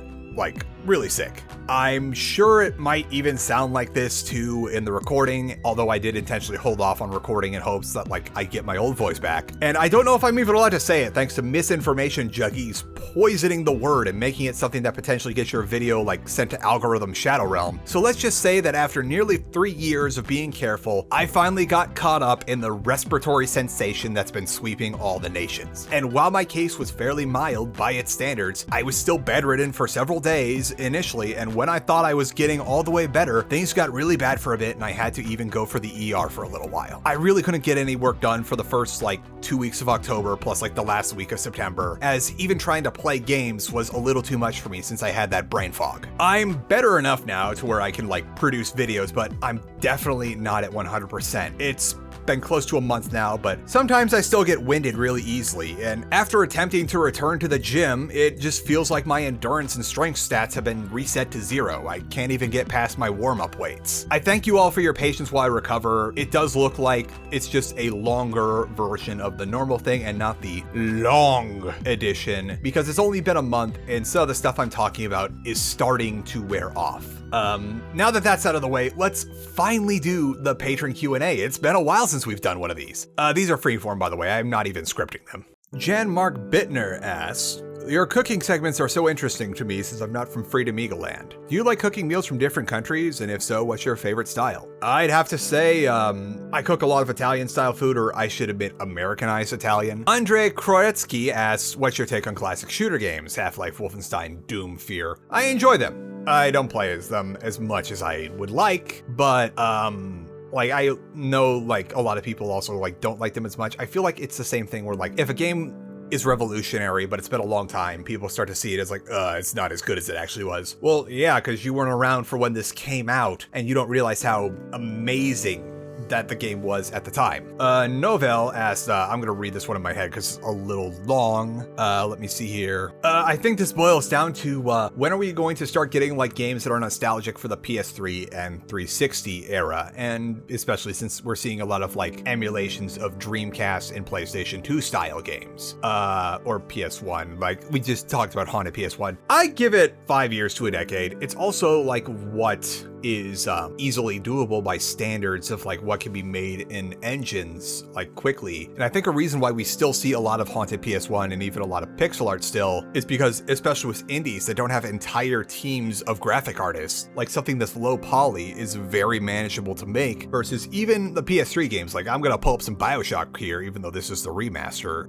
Really sick. I'm sure it might even sound like this too in the recording, although I did intentionally hold off on recording in hopes that I get my old voice back. And I don't know if I'm even allowed to say it thanks to misinformation juggies poisoning the word and making it something that potentially gets your video sent to algorithm shadow realm. So let's just say that after nearly 3 years of being careful, I finally got caught up in the respiratory sensation that's been sweeping all the nations. And while my case was fairly mild by its standards, I was still bedridden for several days initially, and when I thought I was getting all the way better, things got really bad for a bit and I had to even go for the ER for a little while. I really couldn't get any work done for the first 2 weeks of October plus the last week of September, as even trying to play games was a little too much for me since I had that brain fog. I'm better enough now to where I can produce videos, but I'm definitely not at 100%. It's been close to a month now, but sometimes I still get winded really easily, and after attempting to return to the gym, it just feels like my endurance and strength stats have been reset to 0. I can't even get past my warm-up weights. I thank you all for your patience while I recover. It does look like it's just a longer version of the normal thing and not the long edition, because it's only been a month and so the stuff I'm talking about is starting to wear off. Now that that's out of the way, let's finally do the patron Q&A. It's been a while since we've done one of these. These are freeform, by the way. I'm not even scripting them. Jan Mark Bittner asks, your cooking segments are so interesting to me since I'm not from Freedom Eagle Land. Do you like cooking meals from different countries? And if so, what's your favorite style? I'd have to say, I cook a lot of Italian style food, or I should admit Americanized Italian. Andrei Kroetsky asks, what's your take on classic shooter games? Half-Life, Wolfenstein, Doom, Fear. I enjoy them. I don't play them as much as I would like, but I know a lot of people also don't like them as much. I feel like it's the same thing where if a game is revolutionary, but it's been a long time, people start to see it as it's not as good as it actually was. Well, yeah, because you weren't around for when this came out and you don't realize how amazing that the game was at the time. Novel asked, I'm gonna read this one in my head because it's a little long. Let me see here. I think this boils down to when are we going to start getting like games that are nostalgic for the PS3 and 360 era, and especially since we're seeing a lot of like emulations of Dreamcast and PlayStation 2 style games, or PS1. Like we just talked about Haunted PS1. I give it 5 years to a decade. It's also like what is easily doable by standards of like what can be made in engines like quickly. And I think a reason why we still see a lot of Haunted PS1 and even a lot of pixel art still is because, especially with indies that don't have entire teams of graphic artists, like something that's low poly is very manageable to make versus even the PS3 games. Like I'm gonna pull up some BioShock here, even though this is the remaster.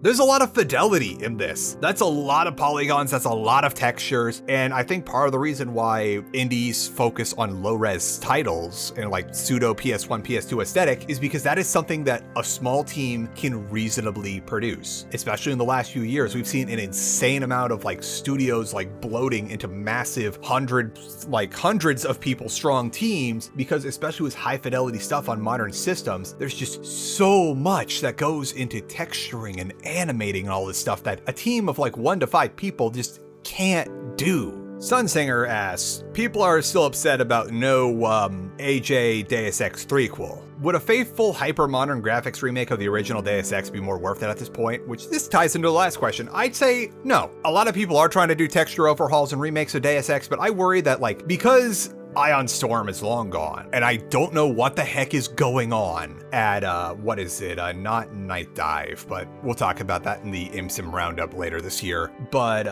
There's a lot of fidelity in this. That's a lot of polygons, that's a lot of textures, and I think part of the reason why indies focus on low-res titles and like pseudo PS1, PS2 aesthetic is because that is something that a small team can reasonably produce. Especially in the last few years, we've seen an insane amount of like studios like bloating into massive hundreds of people strong teams, because especially with high fidelity stuff on modern systems, there's just so much that goes into texturing and animating and all this stuff that a team of like 1 to 5 people just can't do. Sunsinger asks, people are still upset about no AJ Deus Ex threequel. Would a faithful hyper-modern graphics remake of the original Deus Ex be more worth it at this point? Which this ties into the last question. I'd say no. A lot of people are trying to do texture overhauls and remakes of Deus Ex, but I worry that like, because Ion Storm is long gone, and I don't know what the heck is going on at, what is it? Not Night Dive, but we'll talk about that in the IMSIM roundup later this year. But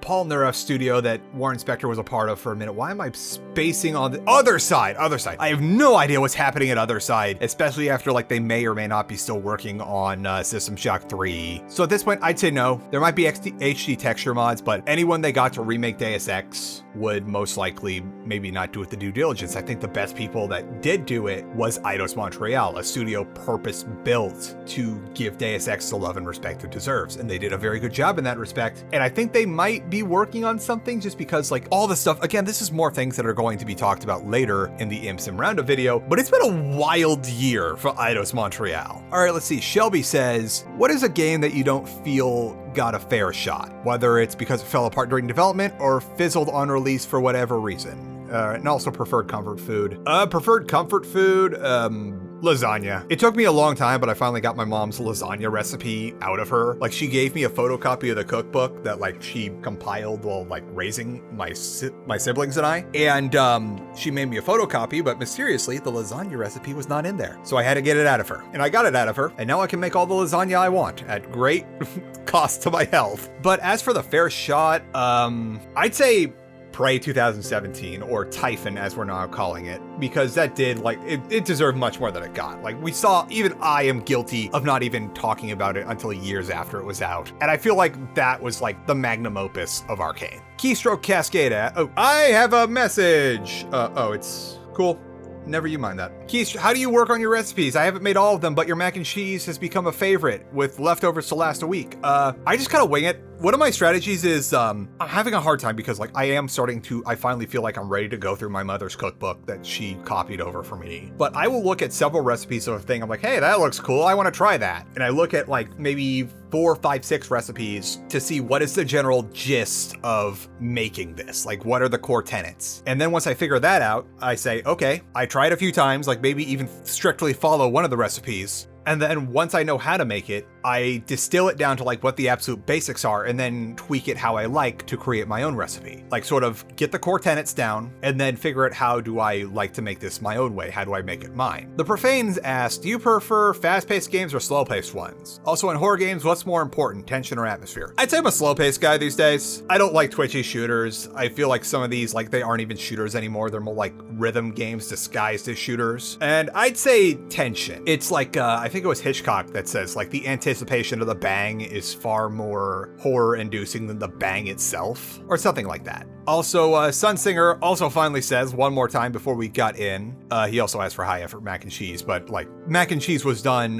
Paul Nereff's studio that Warren Spector was a part of for a minute. Why am I spacing on the other side? I have no idea what's happening at Other Side, especially after like they may or may not be still working on System Shock 3. So at this point, I'd say no. There might be HD texture mods, but anyone they got to remake Deus Ex would most likely maybe not do it the due diligence. I think the best people that did do it was Eidos Montreal, a studio purpose built to give Deus Ex the love and respect it deserves. And they did a very good job in that respect. And I think they might be working on something just because like all the stuff, again, this is more things that are going to be talked about later in the IMSIM roundup video, but it's been a wild year for Eidos Montreal. All right, let's see. Shelby says, what is a game that you don't feel got a fair shot, whether it's because it fell apart during development or fizzled on release for whatever reason? And also preferred comfort food. Lasagna. It took me a long time, but I finally got my mom's lasagna recipe out of her. Like she gave me a photocopy of the cookbook that like she compiled while like raising my siblings and I. And she made me a photocopy, but mysteriously the lasagna recipe was not in there. So I had to get it out of her. And I got it out of her. And now I can make all the lasagna I want at great cost to my health. But as for the fair shot, I'd say Prey 2017, or Typhon as we're now calling it, because that did like it deserved much more than it got. Like we saw, even I am guilty of not even talking about it until years after it was out, and I feel like that was like the magnum opus of Arcane. Keystroke Cascade. Oh, I have a message. Oh, it's cool. Never you mind that. Keith, how do you work on your recipes? I haven't made all of them, but your mac and cheese has become a favorite with leftovers to last a week. I just kind of wing it. One of my strategies is I'm having a hard time because like I finally feel like I'm ready to go through my mother's cookbook that she copied over for me. But I will look at several recipes of a thing. I'm like, hey, that looks cool. I want to try that. And I look at like maybe 4, 5, 6 recipes to see what is the general gist of making this. Like what are the core tenets? And then once I figure that out, I say, okay, I tried a few times, like maybe even strictly follow one of the recipes. And then once I know how to make it, I distill it down to like what the absolute basics are and then tweak it how I like to create my own recipe. Like sort of get the core tenets down and then figure out how do I like to make this my own way? How do I make it mine? The Profanes asked, do you prefer fast-paced games or slow-paced ones? Also in horror games, what's more important, tension or atmosphere? I'd say I'm a slow-paced guy these days. I don't like twitchy shooters. I feel like some of these, like they aren't even shooters anymore. They're more like rhythm games disguised as shooters. And I'd say tension. It's like, I think it was Hitchcock that says like the anticipation of the bang is far more horror inducing than the bang itself, or something like that. Also, Sunsinger also finally says one more time before we got in. He also asked for high effort mac and cheese, but like mac and cheese was done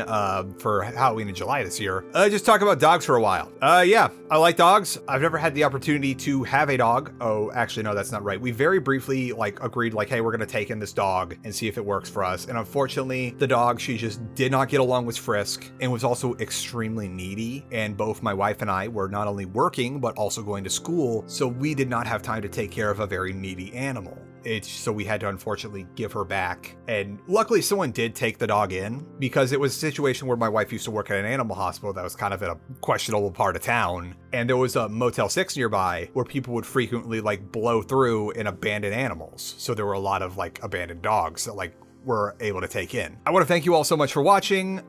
for Halloween in July this year. Just talk about dogs for a while. Yeah, I like dogs. I've never had the opportunity to have a dog. Oh, actually, no, that's not right. We very briefly like agreed like, hey, we're gonna take in this dog and see if it works for us. And unfortunately, the dog, she just did not get along with Frisk and was also extremely needy. And both my wife and I were not only working but also going to school, so we did not have time to take care of a very needy animal. So we had to unfortunately give her back. And luckily someone did take the dog in, because it was a situation where my wife used to work at an animal hospital that was kind of in a questionable part of town. And there was a Motel 6 nearby where people would frequently like blow through and abandon animals. So there were a lot of like abandoned dogs that like were able to take in. I want to thank you all so much for watching.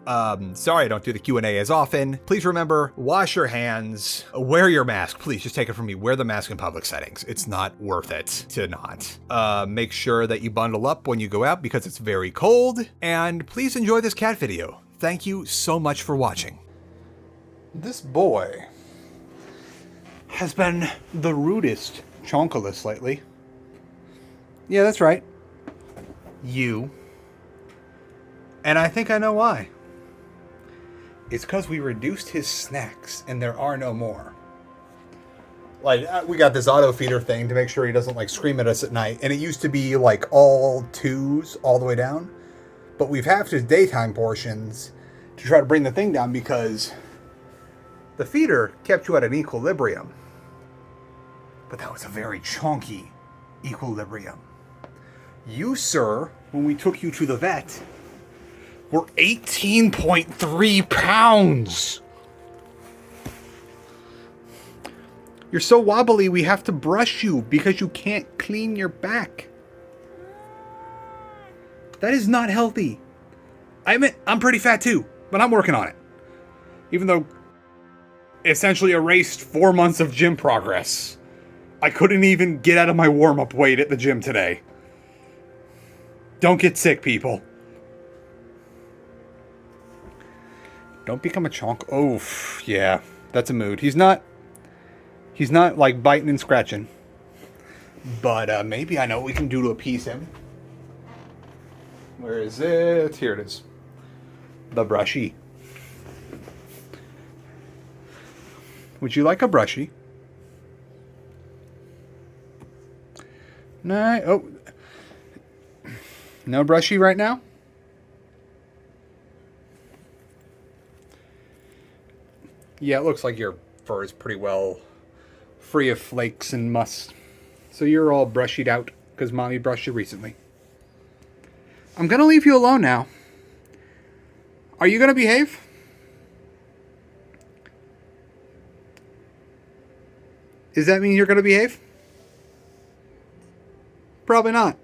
Sorry I don't do the Q&A as often. Please remember, wash your hands, wear your mask. Please just take it from me. Wear the mask in public settings. It's not worth it to not. Make sure that you bundle up when you go out because it's very cold. And please enjoy this cat video. Thank you so much for watching. This boy has been the rudest chonkulus lately. Yeah, that's right. You. And I think I know why. It's because we reduced his snacks and there are no more. Like, we got this auto feeder thing to make sure he doesn't like scream at us at night. And it used to be like all 2s all the way down. But we've halved his daytime portions to try to bring the thing down because the feeder kept you at an equilibrium. But that was a very chonky equilibrium. You, sir, when we took you to the vet, were 18.3 pounds. You're so wobbly, we have to brush you because you can't clean your back. That is not healthy. I admit, I'm pretty fat too, but I'm working on it. Even though essentially erased 4 months of gym progress. I couldn't even get out of my warm-up weight at the gym today. Don't get sick, people. Don't become a chonk. Oh, yeah. That's a mood. He's not like biting and scratching. But maybe I know what we can do to appease him. Where is it? Here it is. The brushie. Would you like a brushie? No. Oh. No brushie right now? Yeah, it looks like your fur is pretty well free of flakes and muss. So you're all brushied out because mommy brushed you recently. I'm going to leave you alone now. Are you going to behave? Does that mean you're going to behave? Probably not.